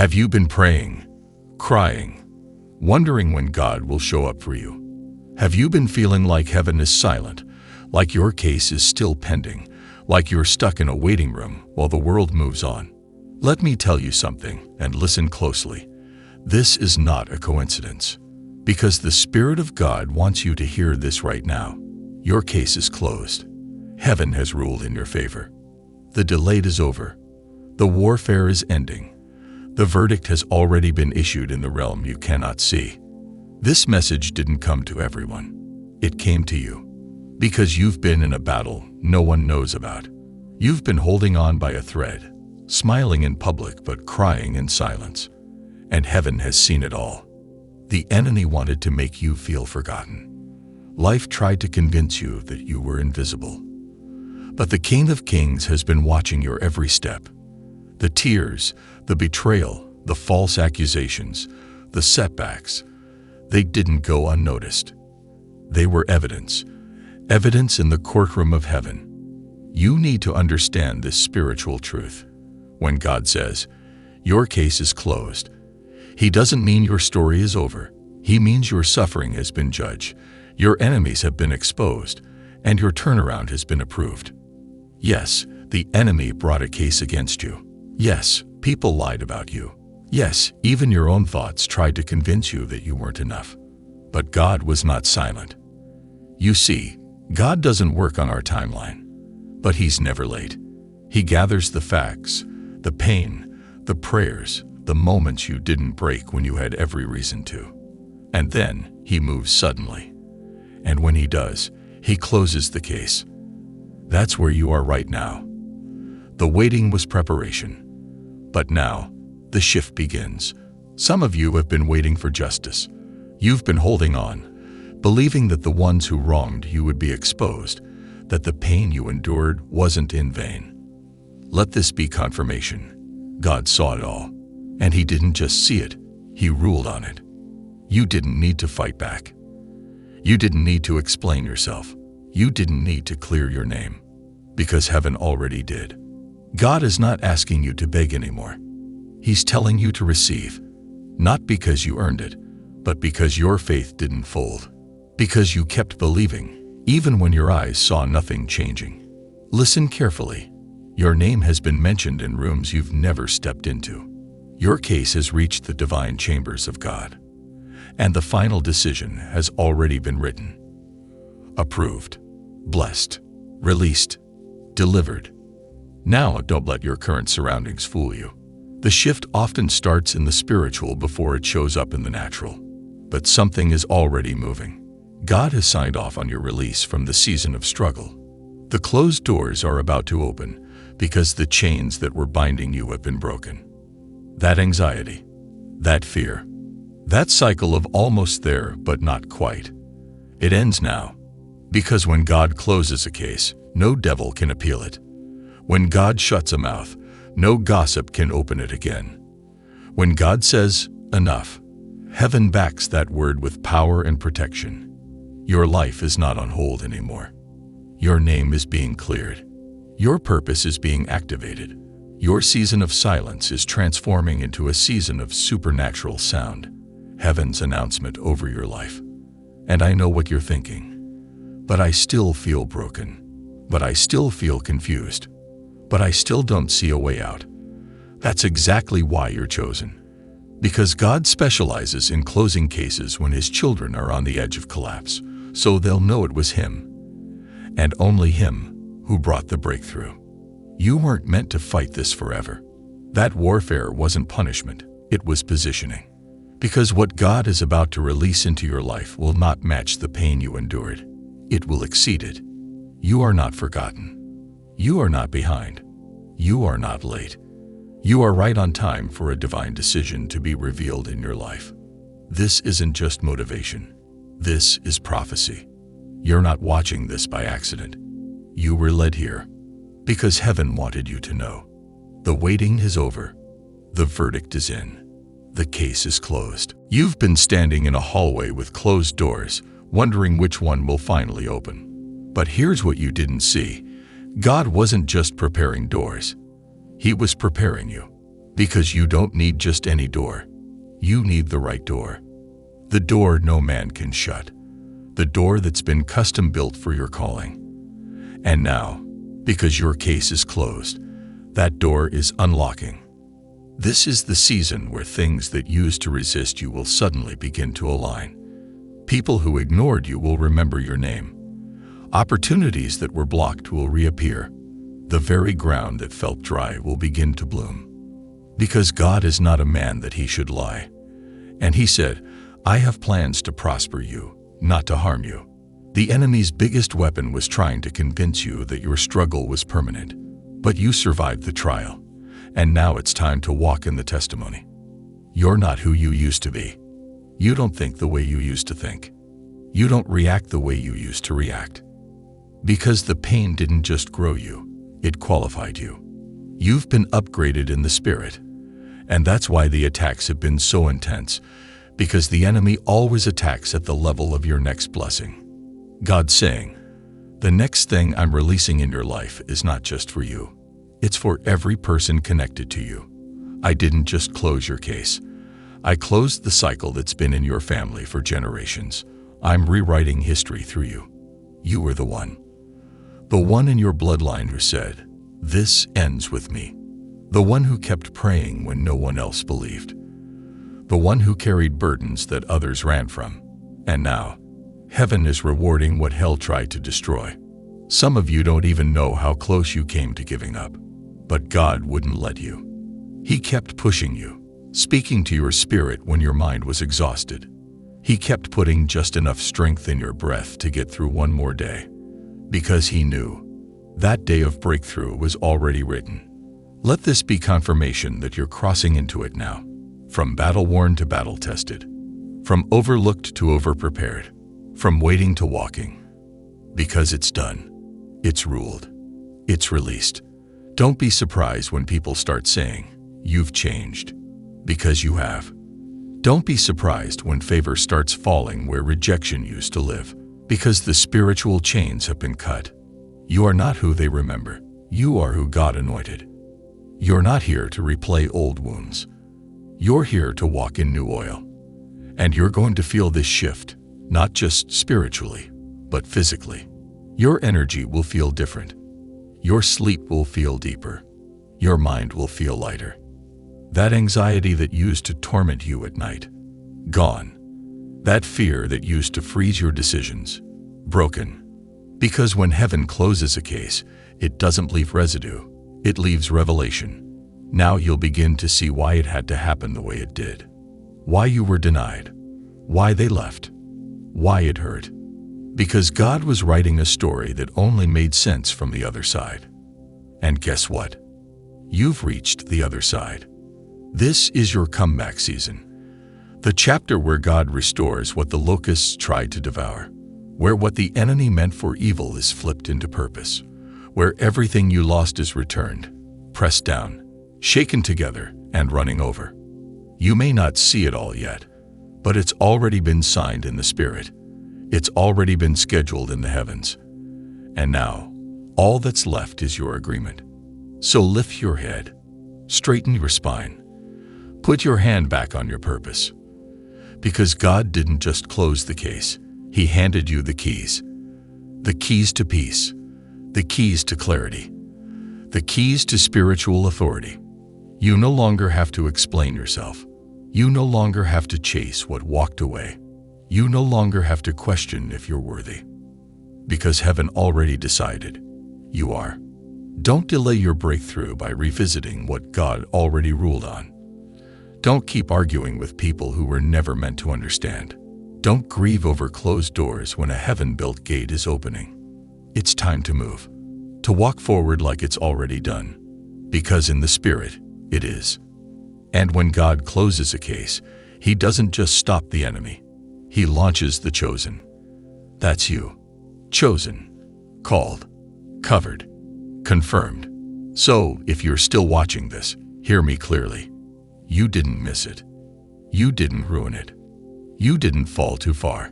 Have you been praying, crying, wondering when God will show up for you? Have you been feeling like heaven is silent, like your case is still pending, like you're stuck in a waiting room while the world moves on? Let me tell you something, and listen closely. This is not a coincidence, because the Spirit of God wants you to hear this right now. Your case is closed. Heaven has ruled in your favor. The delay is over. The warfare is ending. The verdict has already been issued in the realm you cannot see. This message didn't come to everyone. It came to you, because you've been in a battle no one knows about. You've been holding on by a thread, smiling in public but crying in silence. And heaven has seen it all. The enemy wanted to make you feel forgotten. Life tried to convince you that you were invisible. But the King of Kings has been watching your every step. The tears, the betrayal, the false accusations, the setbacks, they didn't go unnoticed. They were evidence in the courtroom of heaven. You need to understand this spiritual truth. When God says, your case is closed, He doesn't mean your story is over. He means your suffering has been judged, your enemies have been exposed, and your turnaround has been approved. Yes, the enemy brought a case against you. Yes, people lied about you. Yes, even your own thoughts tried to convince you that you weren't enough. But God was not silent. You see, God doesn't work on our timeline, but He's never late. He gathers the facts, the pain, the prayers, the moments you didn't break when you had every reason to. And then He moves suddenly. And when He does, He closes the case. That's where you are right now. The waiting was preparation. But now, the shift begins. Some of you have been waiting for justice. You've been holding on, believing that the ones who wronged you would be exposed, that the pain you endured wasn't in vain. Let this be confirmation. God saw it all. And He didn't just see it, He ruled on it. You didn't need to fight back. You didn't need to explain yourself. You didn't need to clear your name, because heaven already did. God is not asking you to beg anymore. He's telling you to receive, not because you earned it, but because your faith didn't fold, because you kept believing, even when your eyes saw nothing changing. Listen carefully. Your name has been mentioned in rooms you've never stepped into. Your case has reached the divine chambers of God, and the final decision has already been written. Approved, blessed, released, delivered. Now don't let your current surroundings fool you. The shift often starts in the spiritual before it shows up in the natural. But something is already moving. God has signed off on your release from the season of struggle. The closed doors are about to open because the chains that were binding you have been broken. That anxiety, that fear, that cycle of almost there but not quite, it ends now. Because when God closes a case, no devil can appeal it. When God shuts a mouth, no gossip can open it again. When God says, enough, heaven backs that word with power and protection. Your life is not on hold anymore. Your name is being cleared. Your purpose is being activated. Your season of silence is transforming into a season of supernatural sound, heaven's announcement over your life. And I know what you're thinking. But I still feel broken. But I still feel confused. But I still don't see a way out. That's exactly why you're chosen. Because God specializes in closing cases when His children are on the edge of collapse, so they'll know it was Him, and only Him, who brought the breakthrough. You weren't meant to fight this forever. That warfare wasn't punishment, it was positioning. Because what God is about to release into your life will not match the pain you endured. It will exceed it. You are not forgotten. You are not behind. You are not late. You are right on time for a divine decision to be revealed in your life. This isn't just motivation. This is prophecy. You're not watching this by accident. You were led here because heaven wanted you to know. The waiting is over. The verdict is in. The case is closed. You've been standing in a hallway with closed doors, wondering which one will finally open. But here's what you didn't see. God wasn't just preparing doors. He was preparing you. Because you don't need just any door. You need the right door. The door no man can shut. The door that's been custom built for your calling. And now, because your case is closed, that door is unlocking. This is the season where things that used to resist you will suddenly begin to align. People who ignored you will remember your name. Opportunities that were blocked will reappear. The very ground that felt dry will begin to bloom. Because God is not a man that he should lie. And he said, I have plans to prosper you, not to harm you. The enemy's biggest weapon was trying to convince you that your struggle was permanent. But you survived the trial. And now it's time to walk in the testimony. You're not who you used to be. You don't think the way you used to think. You don't react the way you used to react. Because the pain didn't just grow you, it qualified you. You've been upgraded in the spirit. And that's why the attacks have been so intense, because the enemy always attacks at the level of your next blessing. God's saying, the next thing I'm releasing in your life is not just for you. It's for every person connected to you. I didn't just close your case. I closed the cycle that's been in your family for generations. I'm rewriting history through you. You were the one. The one in your bloodline who said, this ends with me. The one who kept praying when no one else believed. The one who carried burdens that others ran from. And now, heaven is rewarding what hell tried to destroy. Some of you don't even know how close you came to giving up. But God wouldn't let you. He kept pushing you, speaking to your spirit when your mind was exhausted. He kept putting just enough strength in your breath to get through one more day. Because he knew that day of breakthrough was already written. Let this be confirmation that you're crossing into it now. From battle-worn to battle-tested. From overlooked to over-prepared. From waiting to walking. Because it's done. It's ruled. It's released. Don't be surprised when people start saying, you've changed. Because you have. Don't be surprised when favor starts falling where rejection used to live. Because the spiritual chains have been cut. You are not who they remember. You are who God anointed. You're not here to replay old wounds. You're here to walk in new oil. And you're going to feel this shift, not just spiritually, but physically. Your energy will feel different. Your sleep will feel deeper. Your mind will feel lighter. That anxiety that used to torment you at night, gone. That fear that used to freeze your decisions, broken. Because when heaven closes a case, it doesn't leave residue, it leaves revelation. Now you'll begin to see why it had to happen the way it did. Why you were denied. Why they left. Why it hurt. Because God was writing a story that only made sense from the other side. And guess what? You've reached the other side. This is your comeback season. The chapter where God restores what the locusts tried to devour. Where what the enemy meant for evil is flipped into purpose. Where everything you lost is returned, pressed down, shaken together, and running over. You may not see it all yet, but it's already been signed in the Spirit. It's already been scheduled in the heavens. And now, all that's left is your agreement. So lift your head, straighten your spine, put your hand back on your purpose. Because God didn't just close the case, He handed you the keys. The keys to peace, the keys to clarity, the keys to spiritual authority. You no longer have to explain yourself. You no longer have to chase what walked away. You no longer have to question if you're worthy. Because heaven already decided you are. Don't delay your breakthrough by revisiting what God already ruled on. Don't keep arguing with people who were never meant to understand. Don't grieve over closed doors when a heaven-built gate is opening. It's time to move, to walk forward like it's already done. Because in the Spirit, it is. And when God closes a case, He doesn't just stop the enemy. He launches the chosen. That's you. Chosen, called, covered, confirmed. So, if you're still watching this, hear me clearly. You didn't miss it. You didn't ruin it. You didn't fall too far.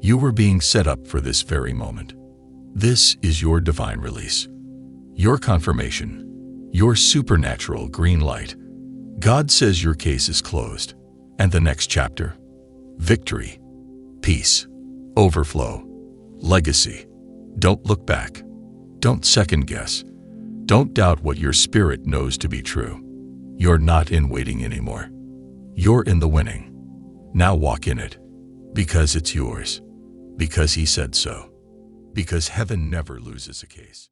You were being set up for this very moment. This is your divine release. Your confirmation. Your supernatural green light. God says your case is closed. And the next chapter? Victory, peace, overflow, legacy. Don't look back. Don't second guess. Don't doubt what your spirit knows to be true. You're not in waiting anymore. You're in the winning. Now walk in it. Because it's yours. Because He said so. Because heaven never loses a case.